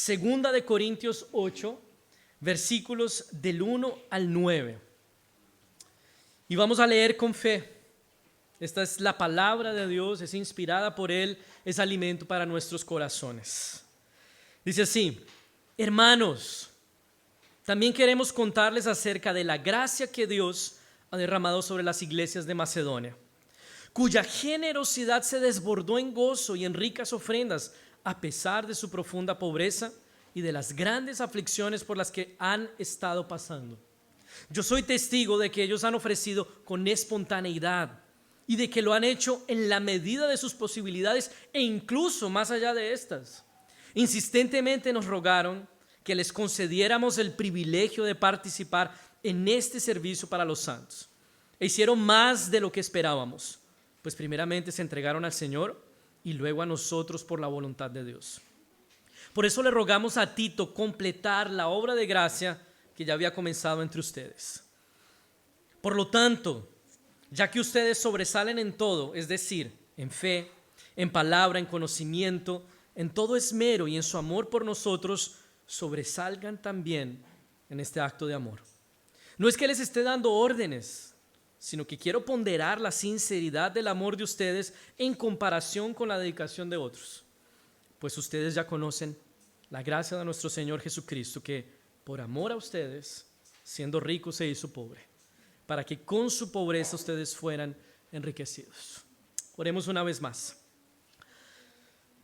Segunda de Corintios 8, versículos del 1 al 9. Y vamos a leer con fe. Esta es la palabra de Dios, es inspirada por Él, es alimento para nuestros corazones. Dice así: hermanos, también queremos contarles acerca de la gracia que Dios ha derramado sobre las iglesias de Macedonia, cuya generosidad se desbordó en gozo y en ricas ofrendas, a pesar de su profunda pobreza y de las grandes aflicciones por las que han estado pasando. Yo soy testigo de que ellos han ofrecido con espontaneidad y de que lo han hecho en la medida de sus posibilidades e incluso más allá de estas. Insistentemente nos rogaron que les concediéramos el privilegio de participar en este servicio para los santos. E hicieron más de lo que esperábamos, pues primeramente se entregaron al Señor y luego a nosotros por la voluntad de Dios. Por eso le rogamos a Tito completar la obra de gracia que ya había comenzado entre ustedes. Por lo tanto, ya que ustedes sobresalen en todo, es decir, en fe, en palabra, en conocimiento, en todo esmero y en su amor por nosotros, sobresalgan también en este acto de amor. No es que les esté dando órdenes, sino que quiero ponderar la sinceridad del amor de ustedes en comparación con la dedicación de otros. Pues ustedes ya conocen la gracia de nuestro Señor Jesucristo, que por amor a ustedes, siendo rico, se hizo pobre, para que con su pobreza ustedes fueran enriquecidos. Oremos una vez más.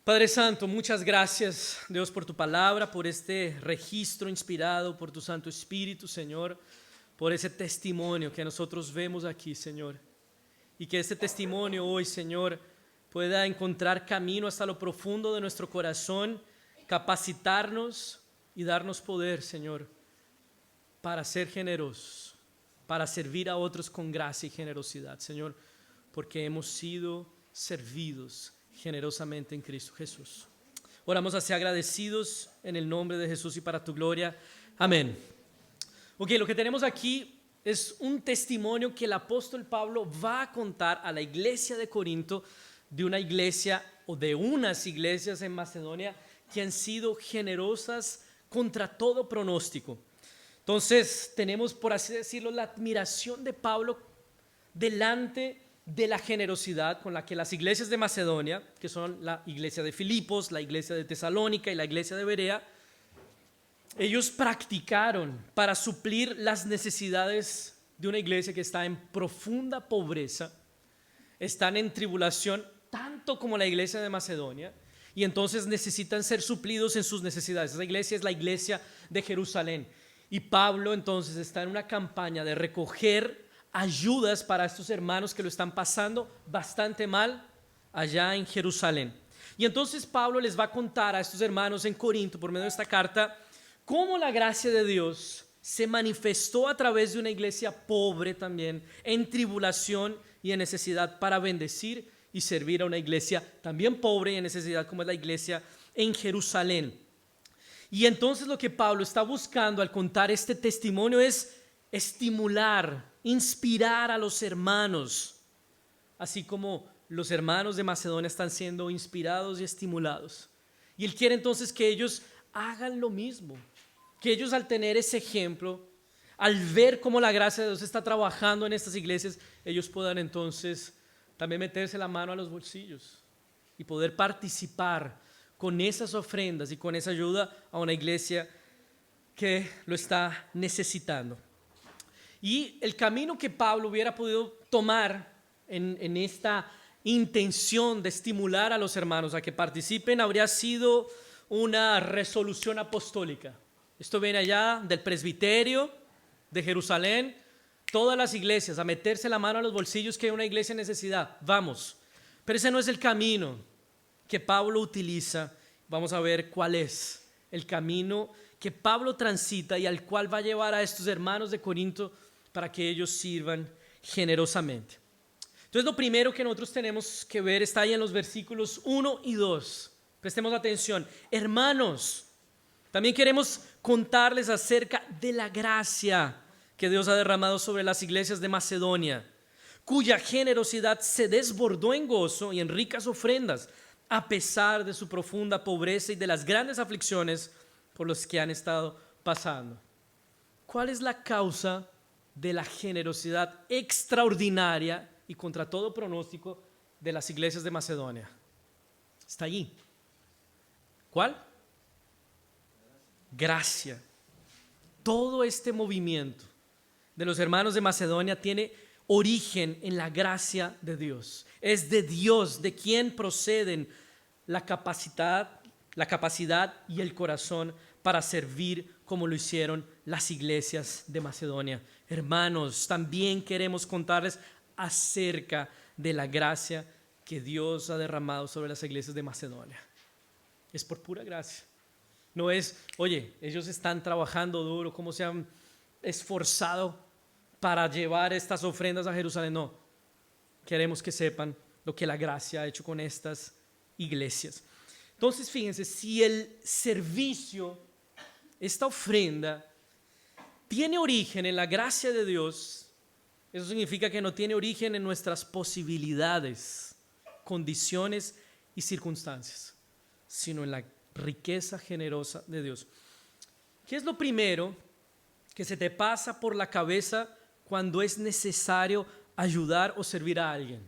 Padre Santo, muchas gracias, Dios, por tu palabra, por este registro inspirado por tu Santo Espíritu, Señor, por ese testimonio que nosotros vemos aquí, Señor, y que este testimonio hoy, Señor, pueda encontrar camino hasta lo profundo de nuestro corazón, capacitarnos y darnos poder, Señor, para ser generosos, para servir a otros con gracia y generosidad, Señor, porque hemos sido servidos generosamente en Cristo Jesús. Oramos así agradecidos en el nombre de Jesús y para tu gloria. Amén. Ok, lo que tenemos aquí es un testimonio que el apóstol Pablo va a contar a la iglesia de Corinto, de una iglesia o de unas iglesias en Macedonia que han sido generosas contra todo pronóstico. Entonces tenemos, por así decirlo, la admiración de Pablo delante de la generosidad con la que las iglesias de Macedonia, que son la iglesia de Filipos, la iglesia de Tesalónica y la iglesia de Berea, ellos practicaron para suplir las necesidades de una iglesia que está en profunda pobreza, están en tribulación tanto como la iglesia de Macedonia, y entonces necesitan ser suplidos en sus necesidades. Esa iglesia es la iglesia de Jerusalén, y Pablo entonces está en una campaña de recoger ayudas para estos hermanos que lo están pasando bastante mal allá en Jerusalén. Y entonces Pablo les va a contar a estos hermanos en Corinto, por medio de esta carta, cómo la gracia de Dios se manifestó a través de una iglesia pobre también, en tribulación y en necesidad, para bendecir y servir a una iglesia también pobre y en necesidad, como es la iglesia en Jerusalén. Y entonces lo que Pablo está buscando al contar este testimonio es estimular, inspirar a los hermanos, así como los hermanos de Macedonia están siendo inspirados y estimulados. Y él quiere entonces que ellos hagan lo mismo, que ellos, al tener ese ejemplo, al ver cómo la gracia de Dios está trabajando en estas iglesias, ellos puedan entonces también meterse la mano a los bolsillos y poder participar con esas ofrendas y con esa ayuda a una iglesia que lo está necesitando. Y el camino que Pablo hubiera podido tomar en esta intención de estimular a los hermanos a que participen habría sido una resolución apostólica. Esto viene allá del presbiterio de Jerusalén, todas las iglesias a meterse la mano a los bolsillos, que hay una iglesia en necesidad, vamos. Pero ese no es el camino que Pablo utiliza. Vamos a ver cuál es el camino que Pablo transita y al cual va a llevar a estos hermanos de Corinto para que ellos sirvan generosamente. Entonces lo primero que nosotros tenemos que ver está ahí en los versículos 1 y 2. Prestemos atención. Hermanos, también queremos contarles acerca de la gracia que Dios ha derramado sobre las iglesias de Macedonia, cuya generosidad se desbordó en gozo y en ricas ofrendas, a pesar de su profunda pobreza y de las grandes aflicciones por los que han estado pasando. ¿Cuál es la causa de la generosidad extraordinaria y contra todo pronóstico de las iglesias de Macedonia? Está allí. ¿Cuál? Gracia. Todo este movimiento de los hermanos de Macedonia tiene origen en la gracia de Dios. Es de Dios de quien proceden la capacidad y el corazón para servir como lo hicieron las iglesias de Macedonia. Hermanos, también queremos contarles acerca de la gracia que Dios ha derramado sobre las iglesias de Macedonia. Es por pura gracia. No es, oye, ellos están trabajando duro, cómo se han esforzado para llevar estas ofrendas a Jerusalén. No, queremos que sepan lo que la gracia ha hecho con estas iglesias. Entonces, fíjense, si el servicio, esta ofrenda, tiene origen en la gracia de Dios, eso significa que no tiene origen en nuestras posibilidades, condiciones y circunstancias, sino en la riqueza generosa de Dios. ¿Qué es lo primero que se te pasa por la cabeza cuando es necesario ayudar o servir a alguien?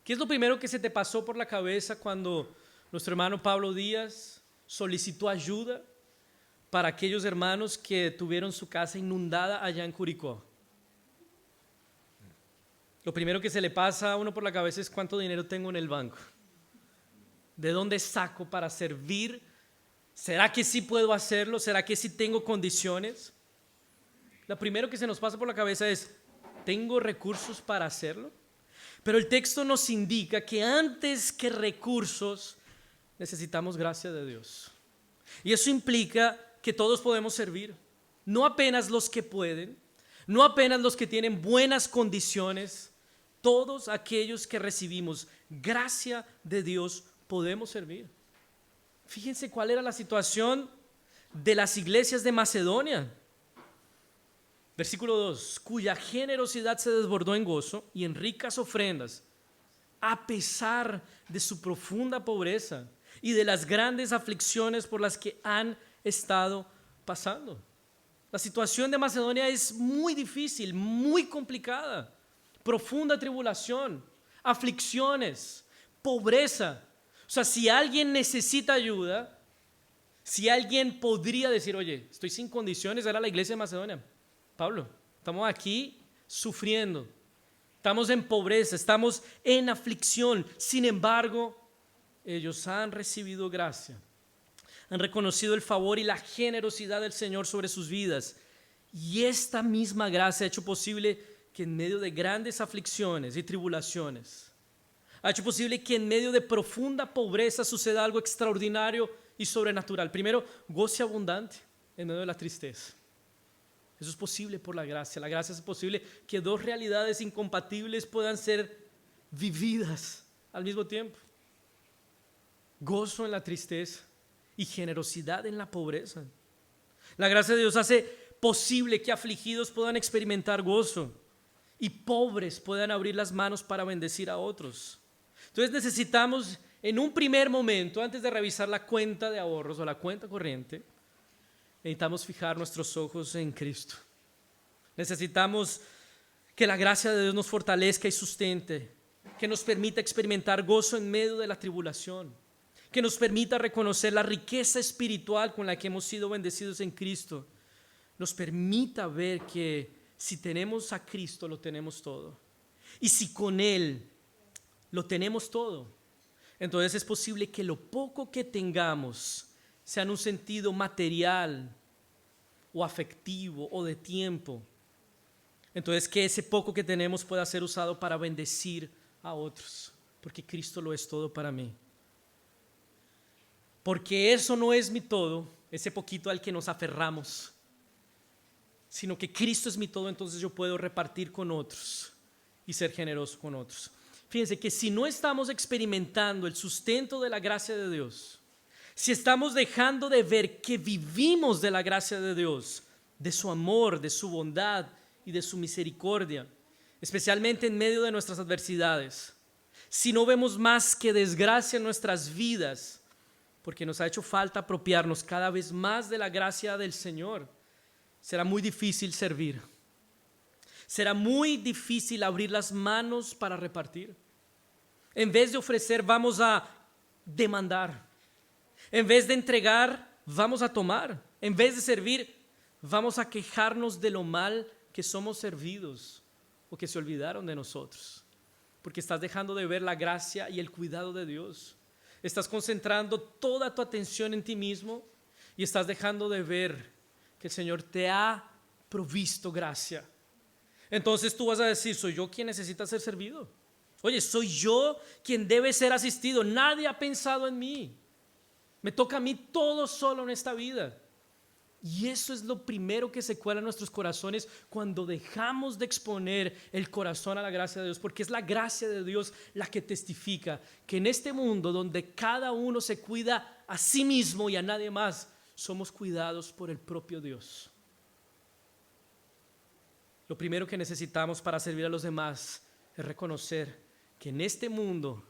¿Qué es lo primero que se te pasó por la cabeza cuando nuestro hermano Pablo Díaz solicitó ayuda para aquellos hermanos que tuvieron su casa inundada allá en Curicó? Lo primero que se le pasa a uno por la cabeza es cuánto dinero tengo en el banco. ¿De dónde saco para servir? ¿Será que sí puedo hacerlo? ¿Será que sí tengo condiciones? Lo primero que se nos pasa por la cabeza es, ¿tengo recursos para hacerlo? Pero el texto nos indica que antes que recursos necesitamos gracia de Dios. Y eso implica que todos podemos servir, no apenas los que pueden, no apenas los que tienen buenas condiciones, todos aquellos que recibimos gracia de Dios podemos servir. Fíjense cuál era la situación de las iglesias de Macedonia. Versículo 2, cuya generosidad se desbordó en gozo y en ricas ofrendas, a pesar de su profunda pobreza y de las grandes aflicciones por las que han estado pasando. La situación de Macedonia es muy difícil, muy complicada. Profunda tribulación, aflicciones, pobreza. O sea, si alguien necesita ayuda, si alguien podría decir, oye, estoy sin condiciones, era la iglesia de Macedonia. Pablo, estamos aquí sufriendo, estamos en pobreza, estamos en aflicción. Sin embargo, ellos han recibido gracia, han reconocido el favor y la generosidad del Señor sobre sus vidas. Y esta misma gracia ha hecho posible que en medio de grandes aflicciones y tribulaciones, ha hecho posible que en medio de profunda pobreza suceda algo extraordinario y sobrenatural. Primero, goce abundante en medio de la tristeza. Eso es posible por la gracia. La gracia es posible que dos realidades incompatibles puedan ser vividas al mismo tiempo. Gozo en la tristeza y generosidad en la pobreza. La gracia de Dios hace posible que afligidos puedan experimentar gozo y pobres puedan abrir las manos para bendecir a otros. Entonces necesitamos, en un primer momento, antes de revisar la cuenta de ahorros o la cuenta corriente, necesitamos fijar nuestros ojos en Cristo. Necesitamos que la gracia de Dios nos fortalezca y sustente, que nos permita experimentar gozo en medio de la tribulación, que nos permita reconocer la riqueza espiritual con la que hemos sido bendecidos en Cristo, nos permita ver que si tenemos a Cristo lo tenemos todo, y si con Él lo tenemos todo, entonces es posible que lo poco que tengamos sea en un sentido material o afectivo o de tiempo. Entonces que ese poco que tenemos pueda ser usado para bendecir a otros, porque Cristo lo es todo para mí. Porque eso no es mi todo, ese poquito al que nos aferramos, sino que Cristo es mi todo, entonces yo puedo repartir con otros y ser generoso con otros. Fíjense que si no estamos experimentando el sustento de la gracia de Dios, si estamos dejando de ver que vivimos de la gracia de Dios, de su amor, de su bondad y de su misericordia, especialmente en medio de nuestras adversidades, si no vemos más que desgracia en nuestras vidas, porque nos ha hecho falta apropiarnos cada vez más de la gracia del Señor, será muy difícil servir. Será muy difícil abrir las manos para repartir. En vez de ofrecer, vamos a demandar. En vez de entregar, vamos a tomar. En vez de servir, vamos a quejarnos de lo mal que somos servidos o que se olvidaron de nosotros. Porque estás dejando de ver la gracia y el cuidado de Dios. Estás concentrando toda tu atención en ti mismo y estás dejando de ver que el Señor te ha provisto gracia. Entonces tú vas a decir, soy yo quien necesita ser servido. Oye, soy yo quien debe ser asistido. Nadie ha pensado en mí. Me toca a mí todo solo en esta vida. Y eso es lo primero que se cuela en nuestros corazones cuando dejamos de exponer el corazón a la gracia de Dios, porque es la gracia de Dios la que testifica que en este mundo donde cada uno se cuida a sí mismo y a nadie más, somos cuidados por el propio Dios. Lo primero que necesitamos para servir a los demás es reconocer que en este mundo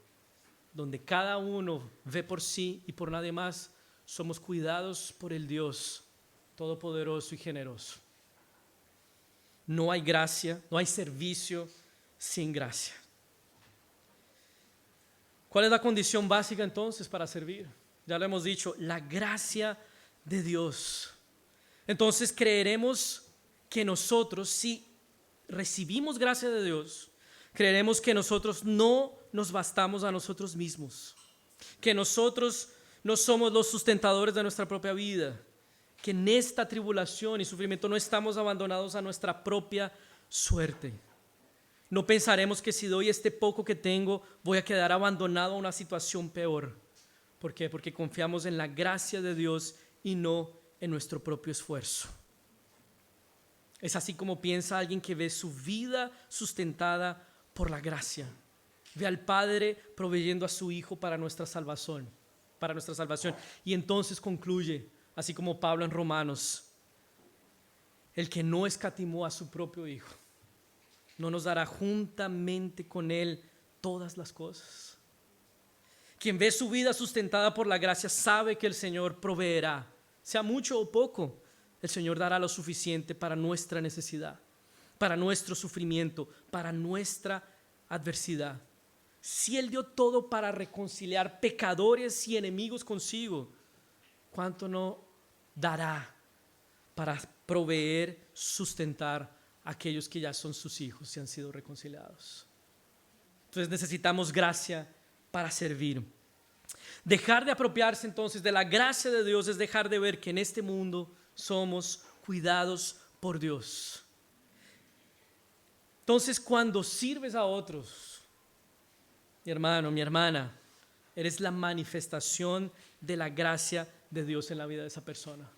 donde cada uno ve por sí y por nadie más, somos cuidados por el Dios todopoderoso y generoso. No hay gracia, no hay servicio sin gracia. ¿Cuál es la condición básica entonces para servir? Ya lo hemos dicho, la gracia de Dios. Entonces creeremos que nosotros, si recibimos gracia de Dios, creeremos que nosotros no nos bastamos a nosotros mismos, que nosotros no somos los sustentadores de nuestra propia vida, que en esta tribulación y sufrimiento no estamos abandonados a nuestra propia suerte. No pensaremos que si doy este poco que tengo, voy a quedar abandonado a una situación peor. ¿Por qué? Porque confiamos en la gracia de Dios y no en nuestro propio esfuerzo. Es así como piensa alguien que ve su vida sustentada por la gracia. Ve al Padre proveyendo a su Hijo para nuestra salvación. Y entonces concluye, así como Pablo en Romanos, el que no escatimó a su propio Hijo, no nos dará juntamente con Él todas las cosas. Quien ve su vida sustentada por la gracia sabe que el Señor proveerá, sea mucho o poco, el Señor dará lo suficiente para nuestra necesidad, para nuestro sufrimiento, para nuestra adversidad. Si Él dio todo para reconciliar pecadores y enemigos consigo, ¿cuánto no dará para proveer, sustentar a aquellos que ya son sus hijos y han sido reconciliados? Entonces necesitamos gracia para servir. Dejar de apropiarse entonces de la gracia de Dios es dejar de ver que en este mundo somos cuidados por Dios. Entonces cuando sirves a otros, mi hermano, mi hermana, eres la manifestación de la gracia de Dios en la vida de esa persona.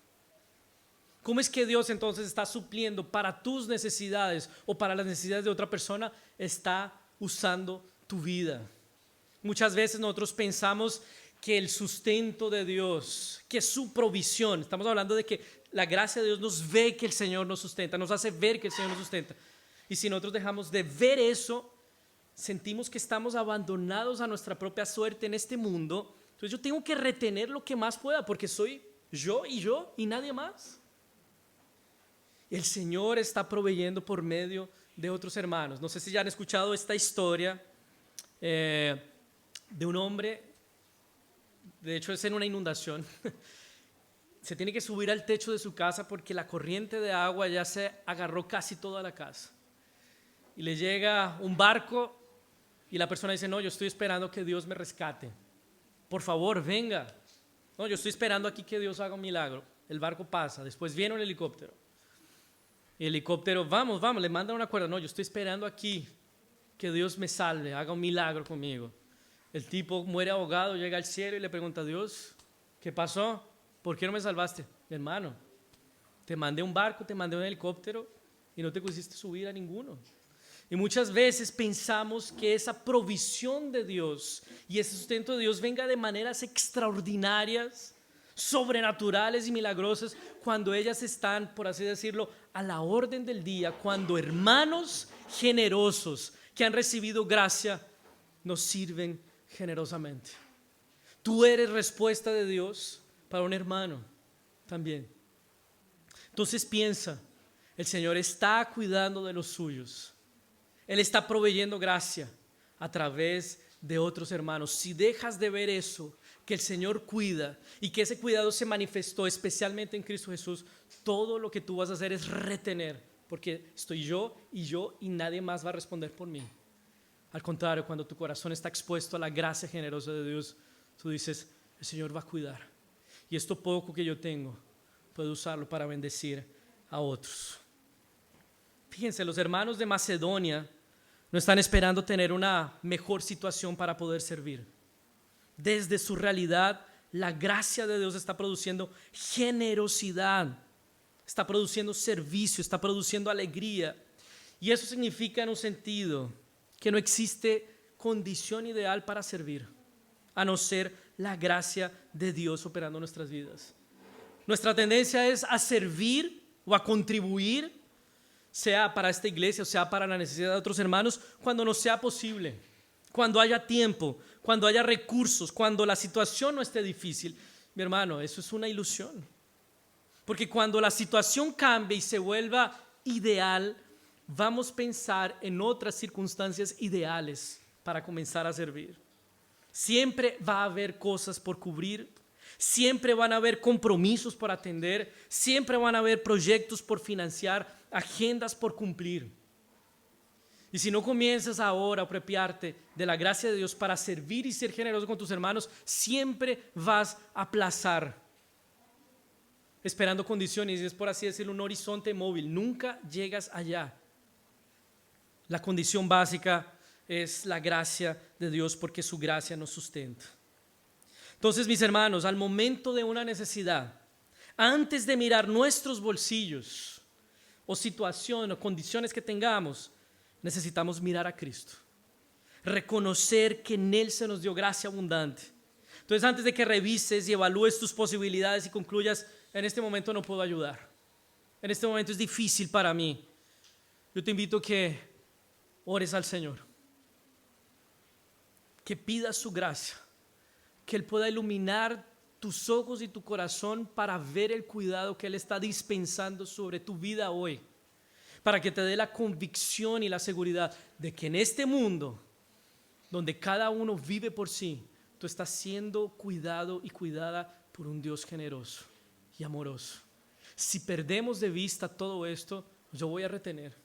¿Cómo es que Dios entonces está supliendo para tus necesidades o para las necesidades de otra persona? Está usando tu vida. Muchas veces nosotros pensamos que el sustento de Dios, que su provisión, estamos hablando de que la gracia de Dios nos ve que el Señor nos sustenta, nos hace ver que el Señor nos sustenta. Y si nosotros dejamos de ver eso, sentimos que estamos abandonados a nuestra propia suerte en este mundo. Entonces yo tengo que retener lo que más pueda porque soy yo y nadie más. El Señor está proveyendo por medio de otros hermanos. No sé si ya han escuchado esta historia de un hombre, de hecho es en una inundación. Se tiene que subir al techo de su casa porque la corriente de agua ya se agarró casi toda la casa. Y le llega un barco y la persona dice, no, yo estoy esperando que Dios me rescate. Por favor, venga. No, yo estoy esperando aquí que Dios haga un milagro. El barco pasa, después viene un helicóptero. Y el helicóptero, vamos, le mandan una cuerda. No, yo estoy esperando aquí que Dios me salve, haga un milagro conmigo. El tipo muere ahogado, llega al cielo y le pregunta a Dios, ¿qué pasó? ¿Por qué no me salvaste? Mi hermano, te mandé un barco, te mandé un helicóptero y no te quisiste subir a ninguno. Y muchas veces pensamos que esa provisión de Dios y ese sustento de Dios venga de maneras extraordinarias, sobrenaturales y milagrosas, cuando ellas están, por así decirlo, a la orden del día, cuando hermanos generosos que han recibido gracia nos sirven generosamente. Tú eres respuesta de Dios para un hermano también. Entonces piensa, el Señor está cuidando de los suyos. Él está proveyendo gracia a través de otros hermanos. Si dejas de ver eso, que el Señor cuida y que ese cuidado se manifestó especialmente en Cristo Jesús, todo lo que tú vas a hacer es retener, porque estoy yo y nadie más va a responder por mí. Al contrario, cuando tu corazón está expuesto a la gracia generosa de Dios, tú dices, el Señor va a cuidar. Y esto poco que yo tengo, puedo usarlo para bendecir a otros. Fíjense, los hermanos de Macedonia no están esperando tener una mejor situación para poder servir. Desde su realidad, la gracia de Dios está produciendo generosidad, está produciendo servicio, está produciendo alegría. Y eso significa en un sentido que no existe condición ideal para servir, a no ser la gracia de Dios operando en nuestras vidas. Nuestra tendencia es a servir o a contribuir, sea para esta iglesia o sea para la necesidad de otros hermanos, cuando no sea posible, cuando haya tiempo, cuando haya recursos, cuando la situación no esté difícil. Mi hermano, eso es una ilusión. Porque cuando la situación cambie y se vuelva ideal, vamos a pensar en otras circunstancias ideales para comenzar a servir. Siempre va a haber cosas por cubrir, siempre van a haber compromisos por atender, siempre van a haber proyectos por financiar, agendas por cumplir. Y si no comienzas ahora a apropiarte de la gracia de Dios para servir y ser generoso con tus hermanos, siempre vas a aplazar, esperando condiciones, y es por así decirlo un horizonte móvil. Nunca llegas allá. La condición básica es la gracia de Dios, porque su gracia nos sustenta. Entonces, mis hermanos, al momento de una necesidad, antes de mirar nuestros bolsillos o situación o condiciones que tengamos, necesitamos mirar a Cristo, reconocer que en Él se nos dio gracia abundante. Entonces, antes de que revises y evalúes tus posibilidades y concluyas, en este momento no puedo ayudar, en este momento es difícil para mí, yo te invito a que ores al Señor, que pidas su gracia, que Él pueda iluminar tus ojos y tu corazón para ver el cuidado que Él está dispensando sobre tu vida hoy, para que te dé la convicción y la seguridad de que en este mundo, donde cada uno vive por sí, tú estás siendo cuidado y cuidada por un Dios generoso y amoroso. Si perdemos de vista todo esto, yo voy a retener.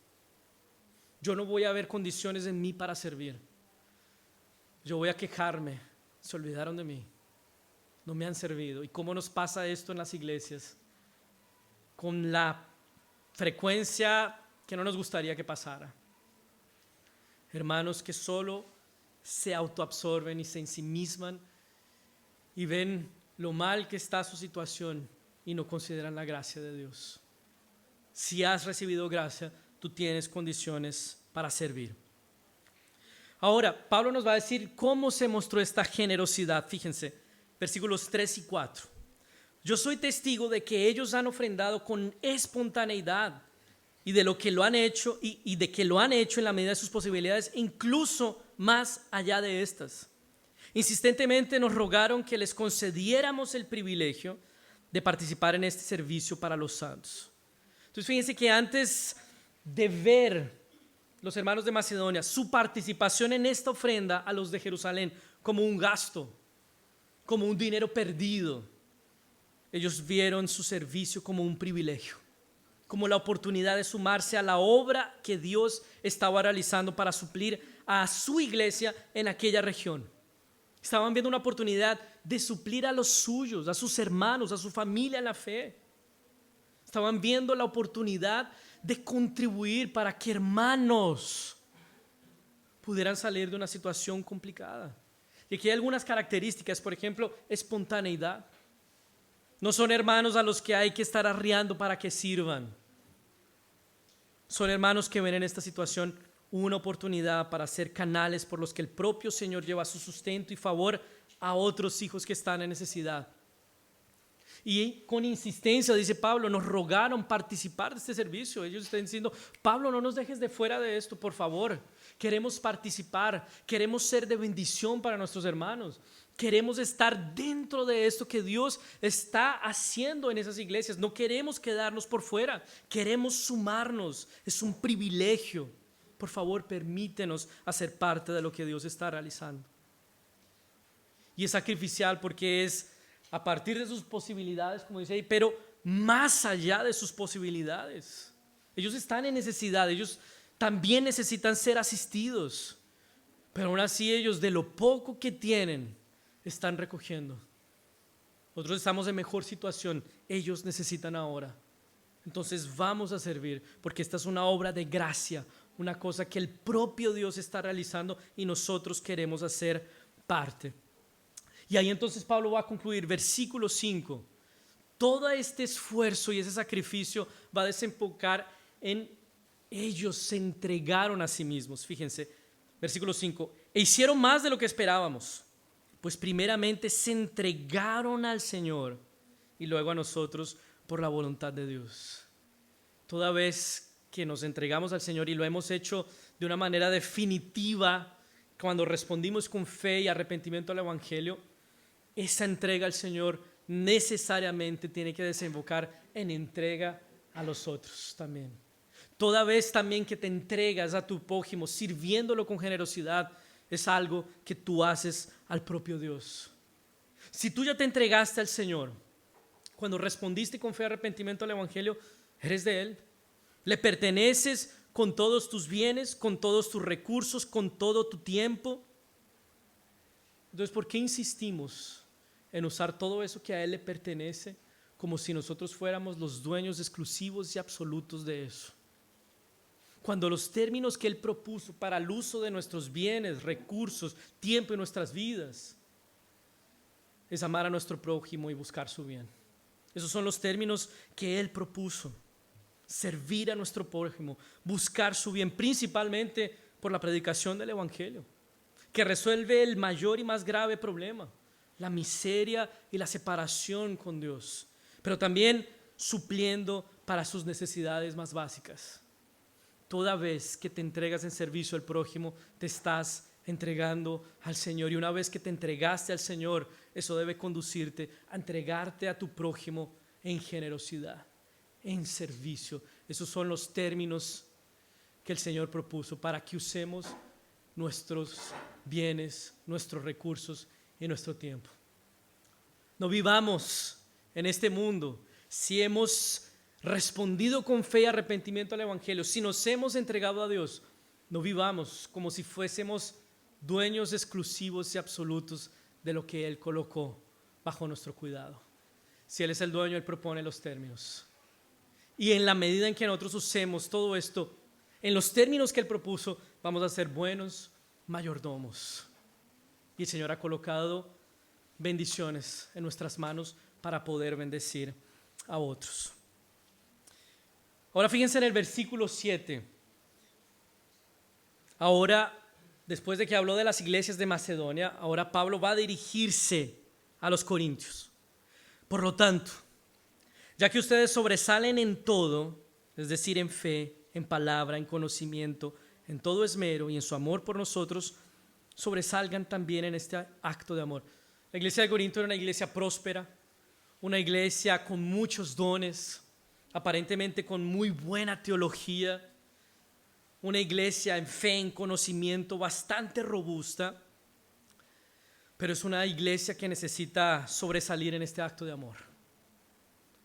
Yo no voy a ver condiciones en mí para servir. Yo voy a quejarme. Se olvidaron de mí. No me han servido. ¿Y cómo nos pasa esto en las iglesias? Con la frecuencia que no nos gustaría que pasara. Hermanos que solo se autoabsorben y se ensimisman y ven lo mal que está su situación y no consideran la gracia de Dios. Si has recibido gracia, tú tienes condiciones para servir. Ahora, Pablo nos va a decir cómo se mostró esta generosidad. Fíjense, versículos 3 y 4. Yo soy testigo de que ellos han ofrendado con espontaneidad y de lo que lo han hecho y de que lo han hecho en la medida de sus posibilidades, incluso más allá de estas. Insistentemente nos rogaron que les concediéramos el privilegio de participar en este servicio para los santos. Entonces fíjense que antes de ver los hermanos de Macedonia su participación en esta ofrenda a los de Jerusalén como un gasto, como un dinero perdido, ellos vieron su servicio como un privilegio, como la oportunidad de sumarse a la obra que Dios estaba realizando para suplir a su iglesia en aquella región. Estaban viendo una oportunidad de suplir a los suyos, a sus hermanos, a su familia en la fe. Estaban viendo la oportunidad de contribuir para que hermanos pudieran salir de una situación complicada. Y aquí hay algunas características, por ejemplo, espontaneidad. No son hermanos a los que hay que estar arriando para que sirvan. Son hermanos que ven en esta situación una oportunidad para ser canales por los que el propio Señor lleva su sustento y favor a otros hijos que están en necesidad. Y con insistencia, dice Pablo, nos rogaron participar de este servicio. Ellos están diciendo, Pablo, no nos dejes de fuera de esto, por favor. Queremos participar, queremos ser de bendición para nuestros hermanos. Queremos estar dentro de esto que Dios está haciendo en esas iglesias. No queremos quedarnos por fuera, queremos sumarnos. Es un privilegio. Por favor, permítenos hacer parte de lo que Dios está realizando. Y es sacrificial porque es a partir de sus posibilidades, como dice ahí, pero más allá de sus posibilidades. Ellos están en necesidad, ellos también necesitan ser asistidos, pero aún así ellos de lo poco que tienen están recogiendo. Nosotros estamos en mejor situación, ellos necesitan ahora. Entonces vamos a servir, porque esta es una obra de gracia, una cosa que el propio Dios está realizando y nosotros queremos hacer parte. Y ahí entonces Pablo va a concluir, versículo 5. Todo este esfuerzo y ese sacrificio va a desembocar en ellos se entregaron a sí mismos. Fíjense, versículo 5. E hicieron más de lo que esperábamos, pues primeramente se entregaron al Señor y luego a nosotros por la voluntad de Dios. Toda vez que nos entregamos al Señor y lo hemos hecho de una manera definitiva, cuando respondimos con fe y arrepentimiento al Evangelio, esa entrega al Señor necesariamente tiene que desembocar en entrega a los otros también. Toda vez también que te entregas a tu prójimo sirviéndolo con generosidad, es algo que tú haces al propio Dios. Si tú ya te entregaste al Señor, cuando respondiste con fe y arrepentimiento al Evangelio, eres de Él. Le perteneces con todos tus bienes, con todos tus recursos, con todo tu tiempo. Entonces, ¿por qué insistimos en usar todo eso que a Él le pertenece como si nosotros fuéramos los dueños exclusivos y absolutos de eso? Cuando los términos que Él propuso para el uso de nuestros bienes, recursos, tiempo y nuestras vidas es amar a nuestro prójimo y buscar su bien. Esos son los términos que Él propuso. Servir a nuestro prójimo, buscar su bien, principalmente por la predicación del Evangelio, que resuelve el mayor y más grave problema, la miseria y la separación con Dios, pero también supliendo para sus necesidades más básicas. Toda vez que te entregas en servicio al prójimo, te estás entregando al Señor, y una vez que te entregaste al Señor, eso debe conducirte a entregarte a tu prójimo en generosidad, en servicio. Esos son los términos que el Señor propuso para que usemos nuestros bienes, nuestros recursos y nuestro tiempo. No vivamos en este mundo si hemos respondido con fe y arrepentimiento al Evangelio, si nos hemos entregado a Dios. No vivamos como si fuésemos dueños exclusivos y absolutos de lo que Él colocó bajo nuestro cuidado. Si Él es el dueño, Él propone los términos. Y en la medida en que nosotros usemos todo esto en los términos que Él propuso, vamos a ser buenos mayordomos. Y el Señor ha colocado bendiciones en nuestras manos para poder bendecir a otros. Ahora fíjense en el versículo 7. Ahora, después de que habló de las iglesias de Macedonia, ahora Pablo va a dirigirse a los corintios. Por lo tanto, ya que ustedes sobresalen en todo, es decir, en fe, en palabra, en conocimiento, en todo esmero y en su amor por nosotros, sobresalgan también en este acto de amor. La iglesia de Corinto era una iglesia próspera, una iglesia con muchos dones, aparentemente con muy buena teología, una iglesia en fe, en conocimiento bastante robusta, pero es una iglesia que necesita sobresalir en este acto de amor,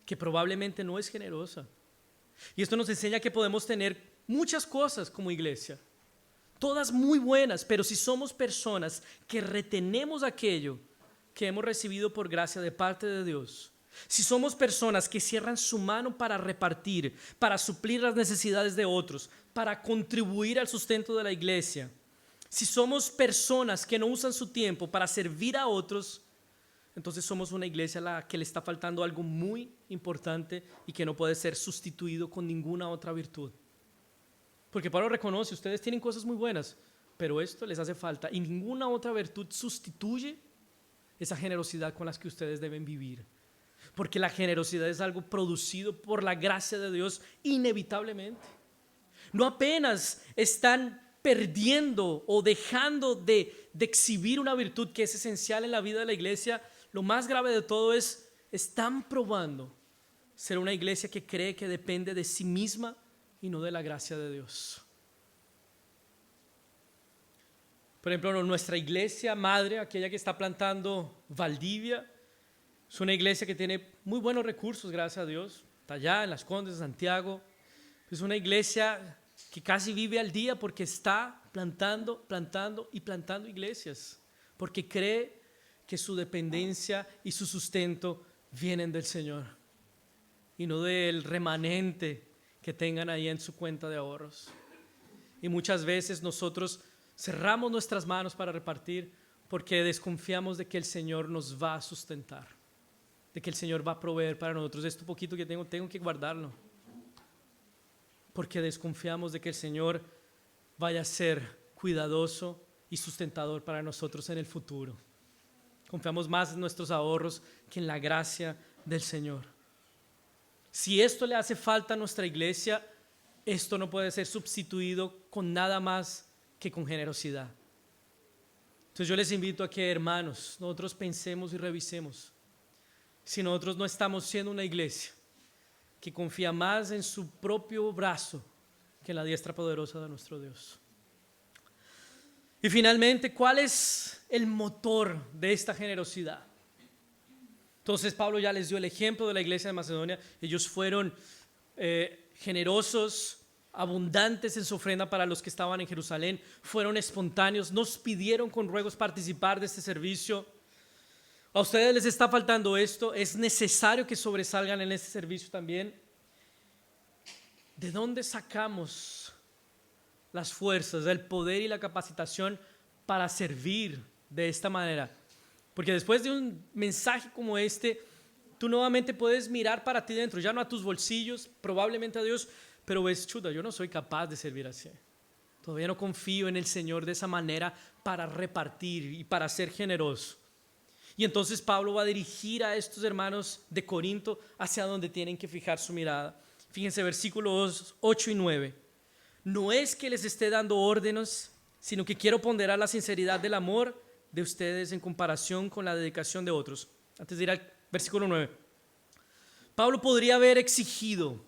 que probablemente no es generosa. Y esto nos enseña que podemos tener muchas cosas como iglesia, todas muy buenas, pero si somos personas que retenemos aquello que hemos recibido por gracia de parte de Dios, si somos personas que cierran su mano para repartir, para suplir las necesidades de otros, para contribuir al sustento de la iglesia, si somos personas que no usan su tiempo para servir a otros, entonces somos una iglesia a la que le está faltando algo muy importante y que no puede ser sustituido con ninguna otra virtud. Porque Pablo reconoce, ustedes tienen cosas muy buenas, pero esto les hace falta y ninguna otra virtud sustituye esa generosidad con la que ustedes deben vivir. porque la generosidad es algo producido por la gracia de Dios inevitablemente. No apenas están perdiendo o dejando de exhibir una virtud que es esencial en la vida de la iglesia. Lo más grave de todo es, están probando ser una iglesia que cree que depende de sí misma y no de la gracia de Dios. Por ejemplo, nuestra iglesia madre, aquella que está plantando Valdivia, es una iglesia que tiene muy buenos recursos, gracias a Dios. Está allá en Las Condes de Santiago. Es una iglesia que casi vive al día porque está plantando iglesias, porque cree que su dependencia y su sustento vienen del Señor y no del remanente que tengan ahí en su cuenta de ahorros. Y muchas veces nosotros cerramos nuestras manos para repartir porque desconfiamos de que el Señor nos va a sustentar, de que el Señor va a proveer para nosotros. Esto poquito que tengo que guardarlo, porque desconfiamos de que el Señor vaya a ser cuidadoso y sustentador para nosotros en el futuro. Confiamos más en nuestros ahorros que en la gracia del Señor. Si esto le hace falta a nuestra iglesia, esto no puede ser sustituido con nada más que con generosidad. Entonces yo les invito a que, hermanos, nosotros pensemos y revisemos si nosotros no estamos siendo una iglesia que confía más en su propio brazo que en la diestra poderosa de nuestro Dios. Y finalmente, ¿cuál es el motor de esta generosidad? Entonces Pablo ya les dio el ejemplo de la iglesia de Macedonia. Ellos fueron generosos, abundantes en su ofrenda para los que estaban en Jerusalén, fueron espontáneos, nos pidieron con ruegos participar de este servicio. A ustedes les está faltando esto, es necesario que sobresalgan en este servicio también. ¿De dónde sacamos las fuerzas, el poder y la capacitación para servir de esta manera? Porque después de un mensaje como este, tú nuevamente puedes mirar para ti dentro, ya no a tus bolsillos, probablemente a Dios, pero ves, chuta, yo no soy capaz de servir así. Todavía no confío en el Señor de esa manera para repartir y para ser generoso. Y entonces Pablo va a dirigir a estos hermanos de Corinto hacia donde tienen que fijar su mirada. Fíjense, versículos 8 y 9. No es que les esté dando órdenes, sino que quiero ponderar la sinceridad del amor de ustedes en comparación con la dedicación de otros. Antes de ir al versículo 9. Pablo podría haber exigido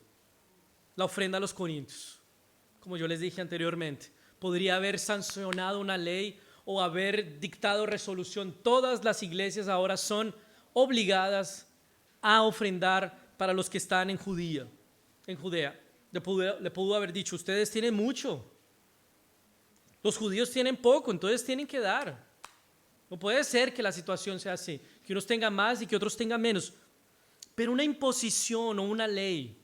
la ofrenda a los corintios, como yo les dije anteriormente. Podría haber sancionado una ley o haber dictado resolución. Todas las iglesias ahora son obligadas a ofrendar para los que están en Judea. Le pudo haber dicho, ustedes tienen mucho, los judíos tienen poco, entonces tienen que dar. No puede ser que la situación sea así, que unos tengan más y que otros tengan menos. Pero una imposición o una ley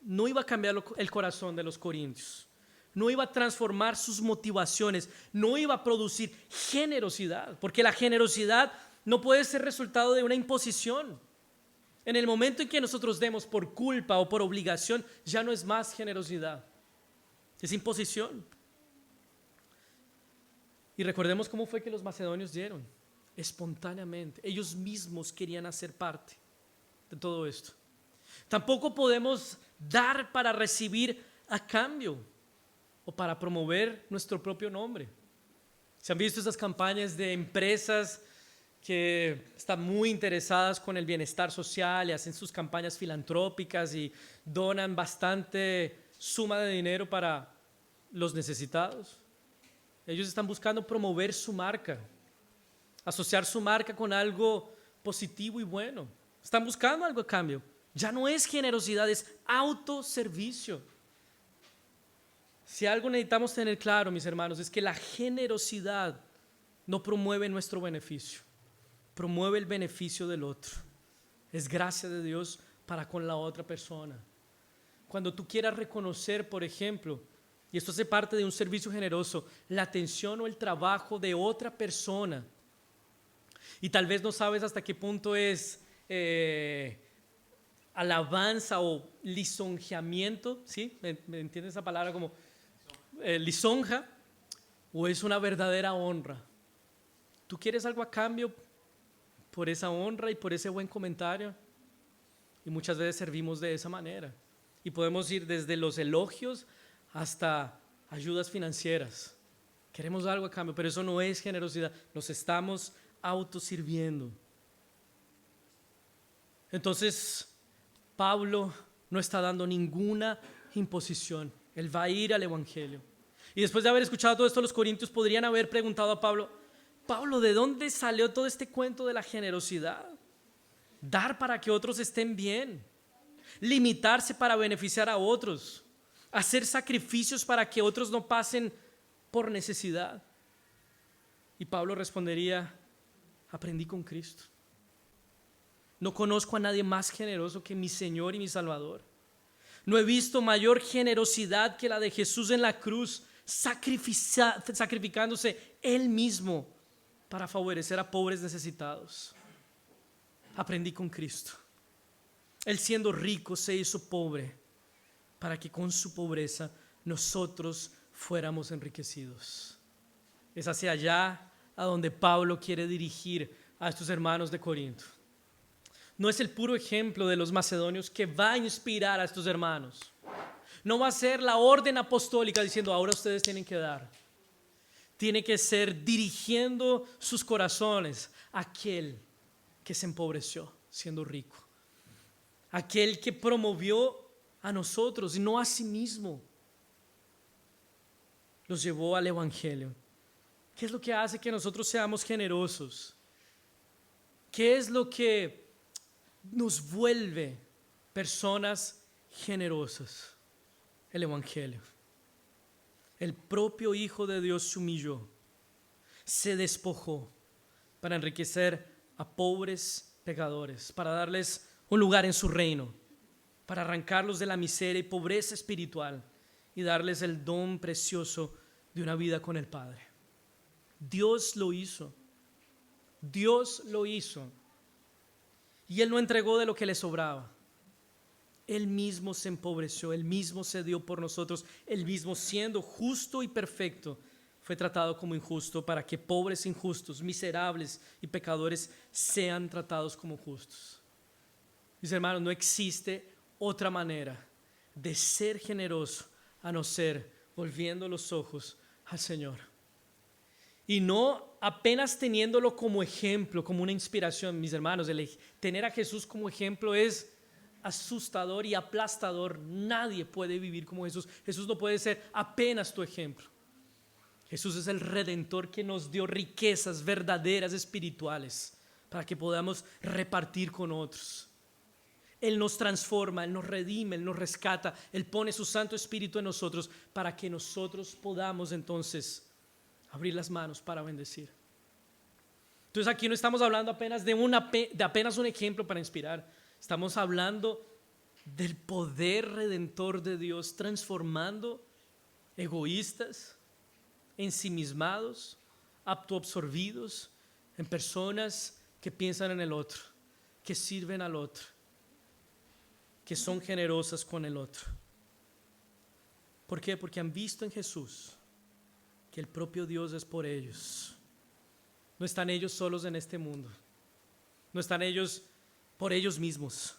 no iba a cambiar el corazón de los corintios, no iba a transformar sus motivaciones, no iba a producir generosidad, porque la generosidad no puede ser resultado de una imposición. En el momento en que nosotros demos por culpa o por obligación, ya no es más generosidad, es imposición. Y recordemos cómo fue que los macedonios dieron, espontáneamente. Ellos mismos querían hacer parte de todo esto. Tampoco podemos dar para recibir a cambio o para promover nuestro propio nombre. ¿Se han visto esas campañas de empresas que están muy interesadas con el bienestar social y hacen sus campañas filantrópicas y donan bastante suma de dinero para los necesitados? Ellos están buscando promover su marca, asociar su marca con algo positivo y bueno. Están buscando algo a cambio. Ya no es generosidad, es autoservicio. Si algo necesitamos tener claro, mis hermanos, es que la generosidad no promueve nuestro beneficio, promueve el beneficio del otro. Es gracia de Dios para con la otra persona. Cuando tú quieras reconocer, por ejemplo, y esto hace parte de un servicio generoso, la atención o el trabajo de otra persona, y tal vez no sabes hasta qué punto es alabanza o lisonjeamiento, ¿sí? ¿Me entiendes esa palabra como lisonja? ¿O es una verdadera honra? ¿Tú quieres algo a cambio por esa honra y por ese buen comentario? Y muchas veces servimos de esa manera. Y podemos ir desde los elogios hasta ayudas financieras. Queremos algo a cambio, pero eso no es generosidad. Nos estamos autosirviendo. Entonces, Pablo no está dando ninguna imposición. Él va a ir al evangelio. Y después de haber escuchado todo esto, los corintios podrían haber preguntado a Pablo: Pablo, ¿de dónde salió todo este cuento de la generosidad? Dar para que otros estén bien, limitarse para beneficiar a otros, hacer sacrificios para que otros no pasen por necesidad. Y Pablo respondería: aprendí con Cristo. No conozco a nadie más generoso que mi Señor y mi Salvador. No he visto mayor generosidad que la de Jesús en la cruz, sacrificándose Él mismo para favorecer a pobres necesitados. Aprendí con Cristo. Él, siendo rico, se hizo pobre para que con su pobreza nosotros fuéramos enriquecidos. Es hacia allá a donde Pablo quiere dirigir a estos hermanos de Corinto. No es el puro ejemplo de los macedonios que va a inspirar a estos hermanos. No va a ser la orden apostólica diciendo: ahora ustedes tienen que dar. Tiene que ser dirigiendo sus corazones a aquel que se empobreció siendo rico, aquel que promovió a nosotros y no a sí mismo, los llevó al evangelio. ¿Qué es lo que hace que nosotros seamos generosos? ¿Qué es lo que nos vuelve personas generosas? El evangelio. El propio Hijo de Dios se humilló, se despojó para enriquecer a pobres pecadores, para darles un lugar en su reino, para arrancarlos de la miseria y pobreza espiritual y darles el don precioso de una vida con el Padre. Dios lo hizo. Dios lo hizo. Y Él no entregó de lo que le sobraba. Él mismo se empobreció, Él mismo se dio por nosotros, Él mismo, siendo justo y perfecto, fue tratado como injusto para que pobres, injustos, miserables y pecadores sean tratados como justos. Mis hermanos, no existe otra manera de ser generoso a no ser volviendo los ojos al Señor. Y no apenas teniéndolo como ejemplo, como una inspiración. Mis hermanos, tener a Jesús como ejemplo es asustador y aplastador. Nadie puede vivir como Jesús. Jesús no puede ser apenas tu ejemplo. Jesús es el Redentor que nos dio riquezas verdaderas espirituales para que podamos repartir con otros. Él nos transforma, Él nos redime, Él nos rescata, Él pone su Santo Espíritu en nosotros para que nosotros podamos entonces abrir las manos para bendecir. Entonces aquí no estamos hablando apenas de apenas un ejemplo para inspirar. Estamos hablando del poder redentor de Dios transformando egoístas, ensimismados, autoabsorbidos en personas que piensan en el otro, que sirven al otro, que son generosas con el otro. ¿Por qué? Porque han visto en Jesús que el propio Dios es por ellos. No están ellos solos en este mundo. No están ellos por ellos mismos.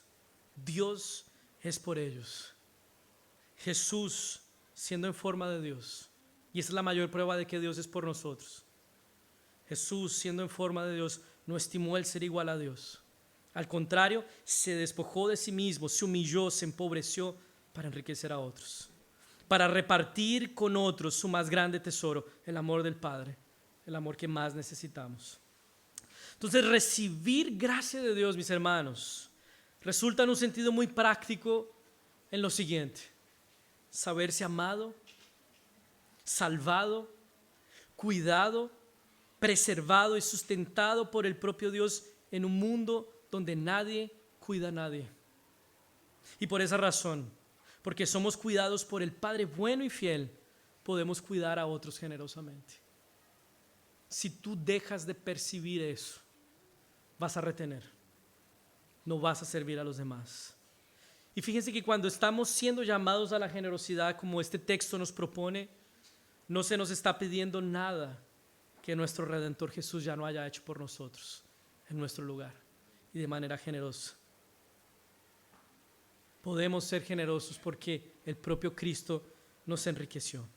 Dios es por ellos. Jesús, siendo en forma de Dios, y esa es la mayor prueba de que Dios es por nosotros. Jesús, siendo en forma de Dios, no estimó el ser igual a Dios. Al contrario, se despojó de sí mismo, se humilló, se empobreció para enriquecer a otros, para repartir con otros su más grande tesoro, el amor del Padre, el amor que más necesitamos. Entonces, recibir gracia de Dios, mis hermanos, resulta en un sentido muy práctico en lo siguiente: saberse amado, salvado, cuidado, preservado y sustentado por el propio Dios en un mundo donde nadie cuida a nadie. Y por esa razón, porque somos cuidados por el Padre bueno y fiel, podemos cuidar a otros generosamente. Si tú dejas de percibir eso, vas a retener, no vas a servir a los demás. Y fíjense que cuando estamos siendo llamados a la generosidad, como este texto nos propone, no se nos está pidiendo nada que nuestro Redentor Jesús ya no haya hecho por nosotros en nuestro lugar y de manera generosa. podemos ser generosos porque el propio Cristo nos enriqueció.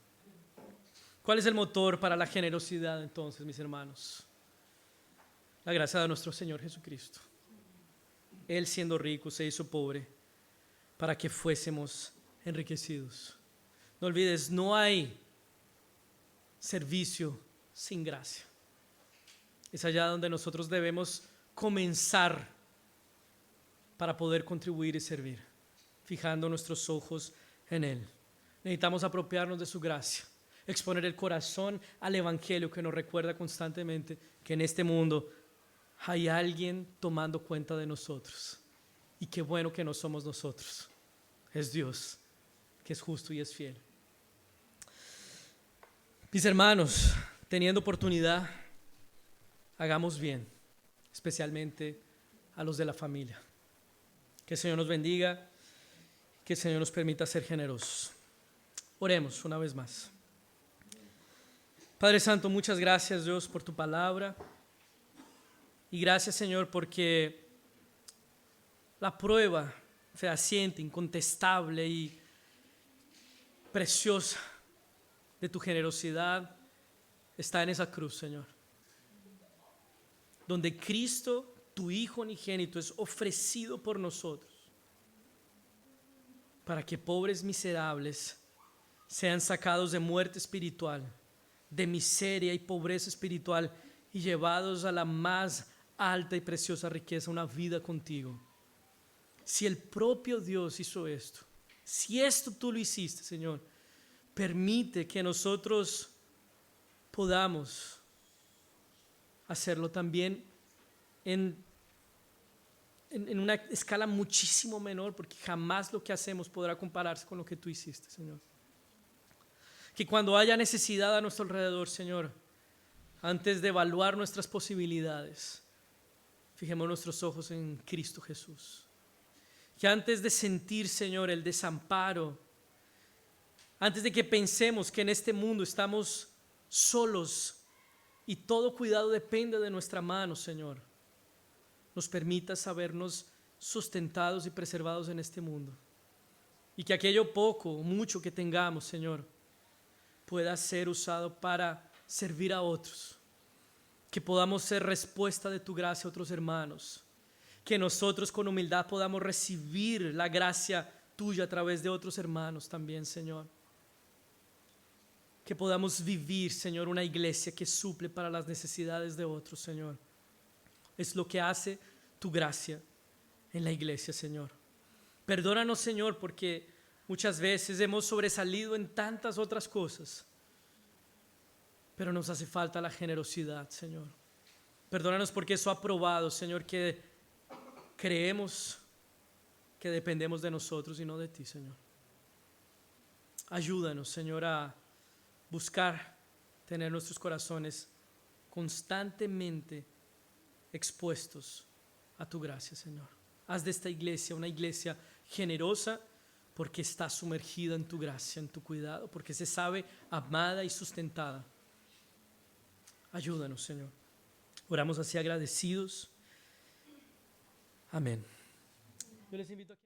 ¿Cuál es el motor para la generosidad entonces, mis hermanos? La gracia de nuestro Señor Jesucristo. Él, siendo rico, se hizo pobre para que fuésemos enriquecidos. No olvides, no hay servicio sin gracia. Es allá donde nosotros debemos comenzar para poder contribuir y servir, fijando nuestros ojos en Él. Necesitamos apropiarnos de su gracia, exponer el corazón al Evangelio que nos recuerda constantemente que en este mundo hay alguien tomando cuenta de nosotros. Y qué bueno que no somos nosotros, es Dios, que es justo y es fiel. Mis hermanos, teniendo oportunidad, hagamos bien, especialmente a los de la familia. Que el Señor nos bendiga, que el Señor nos permita ser generosos. Oremos una vez más. Padre Santo, muchas gracias, Dios, por tu palabra. Y gracias, Señor, porque la prueba fehaciente, incontestable y preciosa de tu generosidad está en esa cruz, Señor, donde Cristo, tu Hijo unigénito, es ofrecido por nosotros para que pobres miserables sean sacados de muerte espiritual, de miseria y pobreza espiritual y llevados a la más alta y preciosa riqueza, una vida contigo. Si el propio Dios hizo esto, si esto tú lo hiciste, Señor, permite que nosotros podamos hacerlo también en una escala muchísimo menor, porque jamás lo que hacemos podrá compararse con lo que tú hiciste, Señor. Que cuando haya necesidad a nuestro alrededor, Señor, antes de evaluar nuestras posibilidades, fijemos nuestros ojos en Cristo Jesús. Que antes de sentir, Señor, el desamparo, antes de que pensemos que en este mundo estamos solos y todo cuidado depende de nuestra mano, Señor, nos permita sabernos sustentados y preservados en este mundo. Y que aquello poco o mucho que tengamos, Señor, pueda ser usado para servir a otros. Que podamos ser respuesta de tu gracia a otros hermanos. Que nosotros con humildad podamos recibir la gracia tuya a través de otros hermanos también, Señor. Que podamos vivir, Señor, una iglesia que suple para las necesidades de otros, Señor. Es lo que hace tu gracia en la iglesia, Señor. Perdónanos, Señor, porque muchas veces hemos sobresalido en tantas otras cosas, pero nos hace falta la generosidad, Señor. Perdónanos porque eso ha probado, Señor, que creemos que dependemos de nosotros y no de ti, Señor. Ayúdanos, Señor, a buscar tener nuestros corazones constantemente expuestos a tu gracia, Señor. Haz de esta iglesia una iglesia generosa porque está sumergida en tu gracia, en tu cuidado, porque se sabe amada y sustentada. Ayúdanos, Señor. Oramos así agradecidos. Amén. Yo les invito a